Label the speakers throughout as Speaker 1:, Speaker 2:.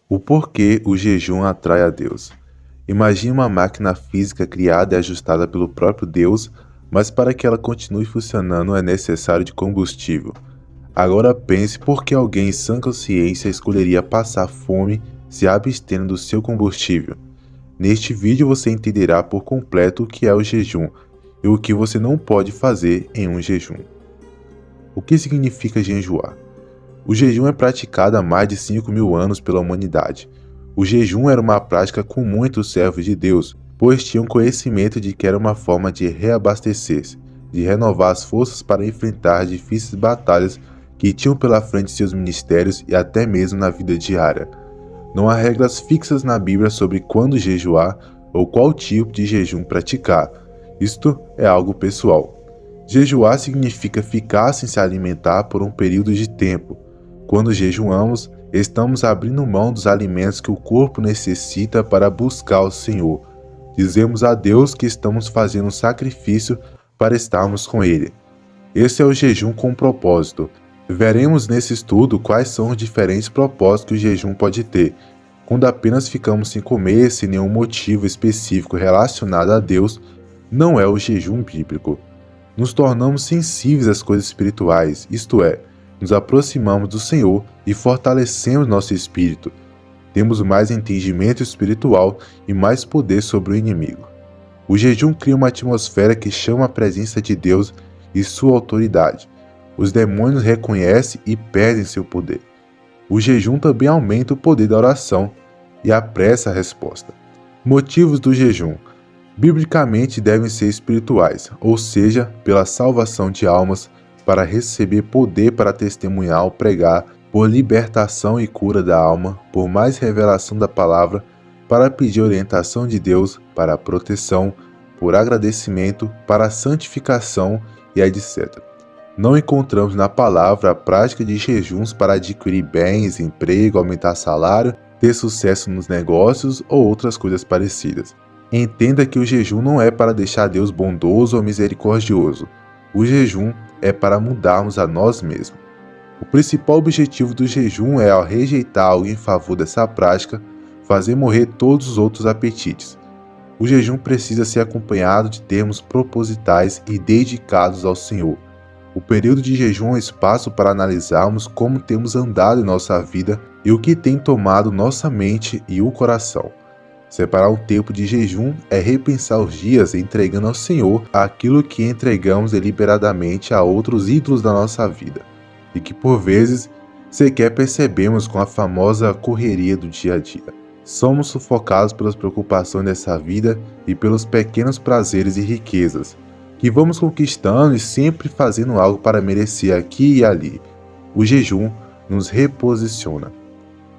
Speaker 1: O porquê o jejum atrai a Deus. Imagine uma máquina física criada e ajustada pelo próprio Deus, mas para que ela continue funcionando é necessário de combustível. Agora pense por que alguém em sã consciência escolheria passar fome se abstendo do seu combustível. Neste vídeo você entenderá por completo o que é o jejum e o que você não pode fazer em um jejum. O que significa jejuar? O jejum é praticado há mais de 5.000 anos pela humanidade. O jejum era uma prática comum entre os servos de Deus, pois tinham conhecimento de que era uma forma de reabastecer-se, de renovar as forças para enfrentar as difíceis batalhas que tinham pela frente seus ministérios e até mesmo na vida diária. Não há regras fixas na Bíblia sobre quando jejuar ou qual tipo de jejum praticar. Isto é algo pessoal. Jejuar significa ficar sem se alimentar por um período de tempo. Quando jejuamos, estamos abrindo mão dos alimentos que o corpo necessita para buscar o Senhor. Dizemos a Deus que estamos fazendo um sacrifício para estarmos com Ele. Esse é o jejum com propósito. Veremos nesse estudo quais são os diferentes propósitos que o jejum pode ter. Quando apenas ficamos sem comer, sem nenhum motivo específico relacionado a Deus, não é o jejum bíblico. Nos tornamos sensíveis às coisas espirituais, isto é, nos aproximamos do Senhor e fortalecemos nosso espírito. Temos mais entendimento espiritual e mais poder sobre o inimigo. O jejum cria uma atmosfera que chama a presença de Deus e sua autoridade. Os demônios reconhecem e perdem seu poder. O jejum também aumenta o poder da oração e apressa a resposta. Motivos do jejum. Biblicamente devem ser espirituais, ou seja, pela salvação de almas, para receber poder para testemunhar ou pregar, por libertação e cura da alma, por mais revelação da palavra, para pedir orientação de Deus, para proteção, por agradecimento, para santificação e etc. Não encontramos na palavra a prática de jejuns para adquirir bens, emprego, aumentar salário, ter sucesso nos negócios ou outras coisas parecidas. Entenda que o jejum não é para deixar Deus bondoso ou misericordioso. O jejum é para mudarmos a nós mesmos. O principal objetivo do jejum é, ao rejeitar algo em favor dessa prática, fazer morrer todos os outros apetites. O jejum precisa ser acompanhado de termos propositais e dedicados ao Senhor. O período de jejum é um espaço para analisarmos como temos andado em nossa vida e o que tem tomado nossa mente e o coração. Separar um tempo de jejum é repensar os dias entregando ao Senhor aquilo que entregamos deliberadamente a outros ídolos da nossa vida, e que por vezes sequer percebemos com a famosa correria do dia a dia. Somos sufocados pelas preocupações dessa vida e pelos pequenos prazeres e riquezas, que vamos conquistando e sempre fazendo algo para merecer aqui e ali. O jejum nos reposiciona.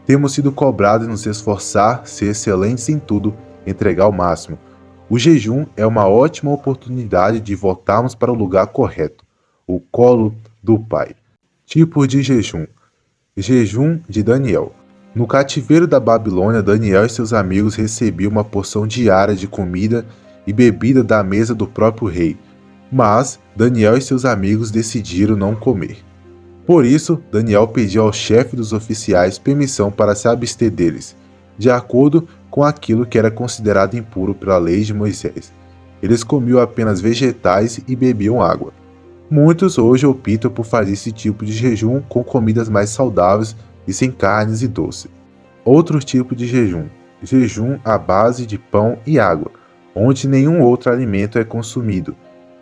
Speaker 1: Temos sido cobrados em nos esforçar, ser excelentes em tudo, entregar o máximo. O jejum é uma ótima oportunidade de voltarmos para o lugar correto, o colo do Pai. Tipo de jejum. Jejum de Daniel. No cativeiro da Babilônia, Daniel e seus amigos recebiam uma porção diária de comida e bebida da mesa do próprio rei, mas Daniel e seus amigos decidiram não comer. Por isso, Daniel pediu ao chefe dos oficiais permissão para se abster deles, de acordo com aquilo que era considerado impuro pela lei de Moisés. Eles comiam apenas vegetais e bebiam água. Muitos hoje optam por fazer esse tipo de jejum com comidas mais saudáveis e sem carnes e doce. Outro tipo de jejum. Jejum à base de pão e água, onde nenhum outro alimento é consumido.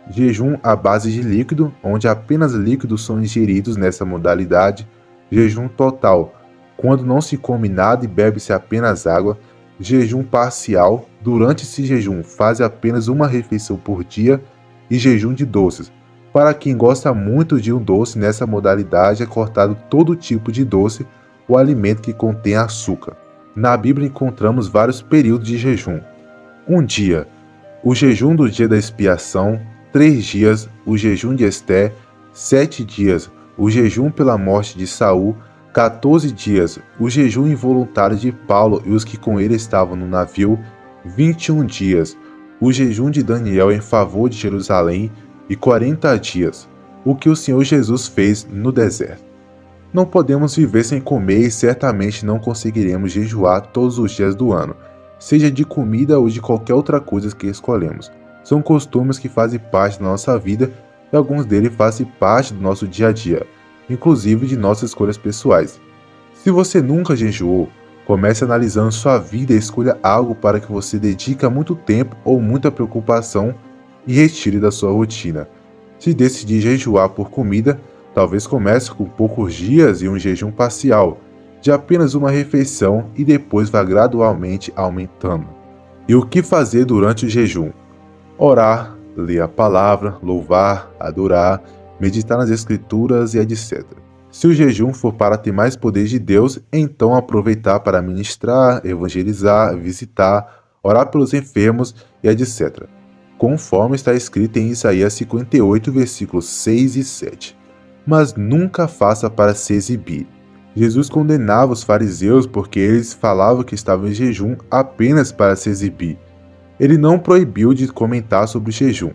Speaker 1: Jejum à base de líquido, onde apenas líquidos são ingeridos nessa modalidade. Jejum total, quando não se come nada e bebe-se apenas água. Jejum parcial, durante esse jejum faz apenas uma refeição por dia. E jejum de doces. Para quem gosta muito de um doce, nessa modalidade é cortado todo tipo de doce ou alimento que contém açúcar. Na Bíblia encontramos vários períodos de jejum. Um dia, o jejum do dia da expiação. 3 dias, o jejum de Esté. 7 dias, o jejum pela morte de Saul. 14 dias, o jejum involuntário de Paulo e os que com ele estavam no navio. 21 dias, o jejum de Daniel em favor de Jerusalém. E 40 dias, o que o Senhor Jesus fez no deserto. Não podemos viver sem comer e certamente não conseguiremos jejuar todos os dias do ano, seja de comida ou de qualquer outra coisa que escolhemos. São costumes que fazem parte da nossa vida e alguns deles fazem parte do nosso dia a dia, inclusive de nossas escolhas pessoais. Se você nunca jejuou, comece analisando sua vida e escolha algo para que você dedique muito tempo ou muita preocupação e retire da sua rotina. Se decidir jejuar por comida, talvez comece com poucos dias e um jejum parcial, de apenas uma refeição e depois vá gradualmente aumentando. E o que fazer durante o jejum? Orar, ler a palavra, louvar, adorar, meditar nas escrituras e etc. Se o jejum for para ter mais poder de Deus, então aproveitar para ministrar, evangelizar, visitar, orar pelos enfermos e etc. Conforme está escrito em Isaías 58, versículos 6 e 7. Mas nunca faça para se exibir. Jesus condenava os fariseus porque eles falavam que estavam em jejum apenas para se exibir. Ele não proibiu de comentar sobre o jejum,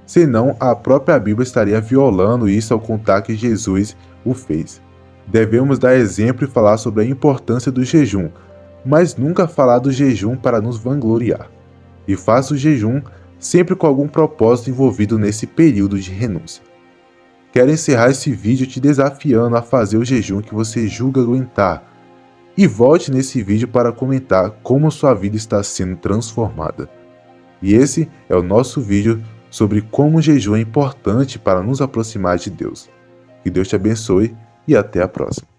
Speaker 1: senão a própria Bíblia estaria violando isso ao contar que Jesus o fez. Devemos dar exemplo e falar sobre a importância do jejum, mas nunca falar do jejum para nos vangloriar. E faça o jejum sempre com algum propósito envolvido nesse período de renúncia. Quero encerrar esse vídeo te desafiando a fazer o jejum que você julga aguentar. E volte nesse vídeo para comentar como sua vida está sendo transformada. E esse é o nosso vídeo sobre como o jejum é importante para nos aproximar de Deus. Que Deus te abençoe e até a próxima.